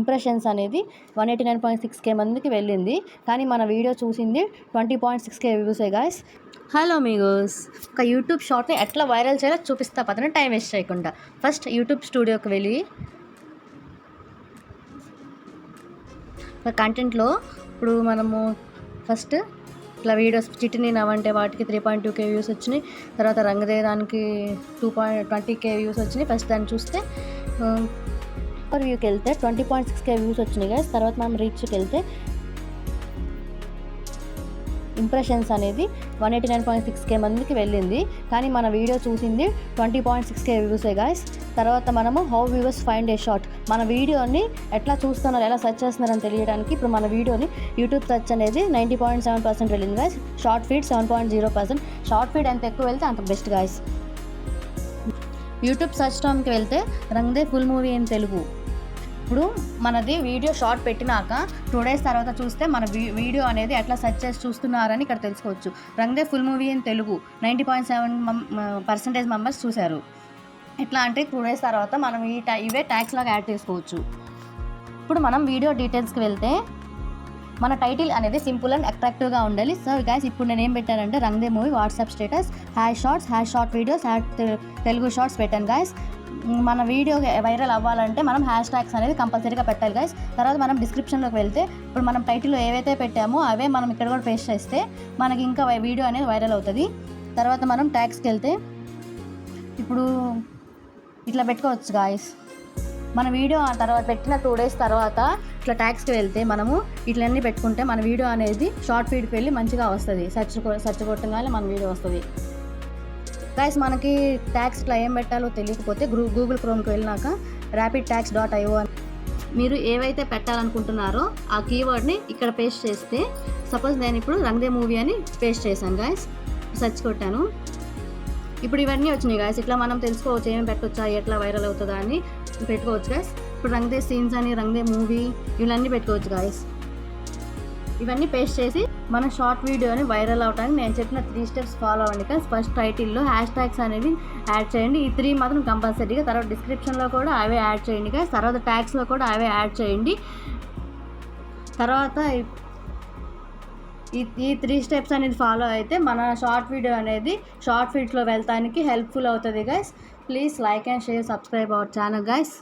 Impressions అనేది 189.6K మందికి వెళ్ళింది. కానీ మన వీడియో చూసింది 20.6K వ్యూసే గాయస్. హలో మీగోస్, ఒక యూట్యూబ్ షార్ట్ని ఎట్లా వైరల్ చేయాలో చూపిస్తా పదన, టైం వేస్ట్ చేయకుండా. ఫస్ట్ యూట్యూబ్ స్టూడియోకి వెళ్ళి కంటెంట్లో ఇప్పుడు మనము ఫస్ట్ ఇట్లా వీడియోస్ చిట్టిని నవ్వంటే వాటికి 3.2K వ్యూస్ వచ్చినాయి. తర్వాత రంగదేదానికి 2.20K వ్యూస్ వచ్చినాయి. ఫస్ట్ దాన్ని చూస్తే వ్యూకి వెళ్తే 20.6K వ్యూస్ వచ్చినాయి గైస్. తర్వాత మనం రీచ్కి వెళ్తే ఇంప్రెషన్స్ అనేది 189.6K మందికి వెళ్ళింది. కానీ మన వీడియో చూసింది 20.6K వ్యూసే గాయస్. తర్వాత మనము how viewers find a short, మన వీడియోని ఎట్లా చూస్తున్నారు, ఎలా సెర్చ్ చేస్తున్నారని తెలియడానికి ఇప్పుడు మన వీడియోని యూట్యూబ్ సెర్చ్ అనేది 90.7% వెళ్ళింది guys. Short feed 7.0%. Short feed ఎంత ఎక్కువ వెళ్తే అంత బెస్ట్ గాయస్. యూట్యూబ్ సెర్చ్ టర్మ్కి వెళ్తే Rang De full movie in Telugu. ఇప్పుడు మనది వీడియో షార్ట్ పెట్టినాక 2 days తర్వాత చూస్తే మన వీడియో అనేది ఎట్లా సెర్చ్ చేసి చూస్తున్నారని ఇక్కడ తెలుసుకోవచ్చు. Rang De full movie in Telugu 90.7% members చూశారు. ఎట్లా అంటే 2 days తర్వాత మనం ఇవే ట్యాగ్స్ లాగా యాడ్ చేసుకోవచ్చు. ఇప్పుడు మనం వీడియో డీటెయిల్స్కి వెళ్తే మన టైటిల్ అనేది సింపుల్ అండ్ అట్రాక్టివ్గా ఉండాలి. సో గైస్, ఇప్పుడు నేను ఏం పెట్టానంటే Rang De movie WhatsApp status short videos Telugu shorts పెట్టాను గైస్. మన వీడియో వైరల్ అవ్వాలంటే మనం హ్యాష్ ట్యాగ్స్ అనేది కంపల్సరీగా పెట్టాలి గైస్. తర్వాత మనం డిస్క్రిప్షన్లోకి వెళ్తే ఇప్పుడు మనం టైటిల్లో ఏవైతే పెట్టామో అవే మనం ఇక్కడ కూడా పేస్ట్ చేస్తే మనకి ఇంకా వీడియో అనేది వైరల్ అవుతుంది. తర్వాత మనం ట్యాగ్స్కి వెళ్తే ఇప్పుడు ఇట్లా పెట్టుకోవచ్చు గాయస్. మన వీడియో తర్వాత పెట్టిన 2 days తర్వాత ఇట్లా ట్యాగ్స్కి వెళ్తే మనము ఇట్లన్నీ పెట్టుకుంటే మన వీడియో అనేది షార్ట్ ఫీడ్కి వెళ్ళి మంచిగా వస్తుంది. సెర్చ్ కొట్టగానే మన వీడియో వస్తుంది గైస్. మనకి ట్యాగ్స్ ఇట్లా ఏం పెట్టాలో తెలియకపోతే గూగుల్ క్రోమ్కి వెళ్ళినాక rapidtags.io అని మీరు ఏవైతే పెట్టాలనుకుంటున్నారో ఆ కీవర్డ్ని ఇక్కడ పేస్ట్ చేస్తే, సపోజ్ నేను ఇప్పుడు రంగ్దే మూవీ అని పేస్ట్ చేశాను గైస్, సెర్చ్ కొట్టాను. ఇప్పుడు ఇవన్నీ వచ్చినాయి గాయస్. ఇట్లా మనం తెలుసుకోవచ్చు ఏమేమి పెట్టవచ్చా, ఎట్లా వైరల్ అవుతుందా అని పెట్టుకోవచ్చు గాయస్. ఇప్పుడు రంగ్దే సీన్స్ అని, రంగ్దే మూవీ ఇవన్నీ పెట్టుకోవచ్చు గాయస్. ఇవన్నీ పేస్ట్ చేసి మన షార్ట్ వీడియోని వైరల్ అవడానికి నేను చెప్పిన 3 steps ఫాలో అవ్వండి గాయస్. ఫస్ట్ టైటిల్లో హ్యాష్ ట్యాగ్స్ అనేవి యాడ్ చేయండి. ఈ 3 మాత్రం కంపల్సరీగా. తర్వాత డిస్క్రిప్షన్లో కూడా అవే యాడ్ చేయండి గాయస్. తర్వాత ట్యాగ్స్లో కూడా అవే యాడ్ చేయండి. తర్వాత ఈ 3 steps అనేది ఫాలో అయితే మన షార్ట్ వీడియో అనేది షార్ట్ ఫీడ్స్లో వెళ్తానికి హెల్ప్ఫుల్ అవుతుంది guys. Please like and share, subscribe our channel guys.